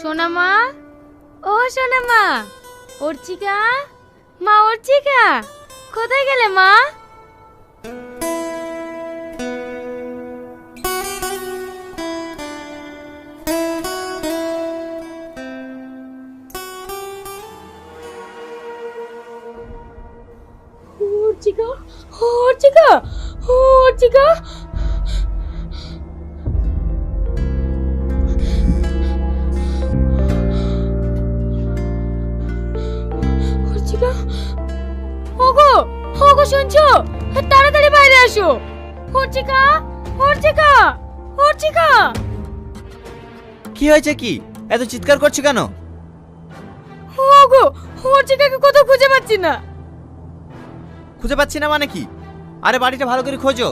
সোনা মা, ও সোনা মা, অর্চিকা, মা অর্চিকা, কোথায় গেলে মা? অর্চিকা, অর্চিকা, অর্চিকা। অর্চিকা, ওগো, ওগো শুনছো? তাড়াতাড়ি বাইরে আসো। অর্চিকা, অর্চিকা, অর্চিকা। কি হয়েছে, কি এত চিৎকার করছো কেন? ওগো, অর্চিকাকে কোথাও খুঁজে পাচ্ছি না। খুঁজে পাচ্ছি না মানে কি? আরে বাড়িটা ভালো করে খোঁজো।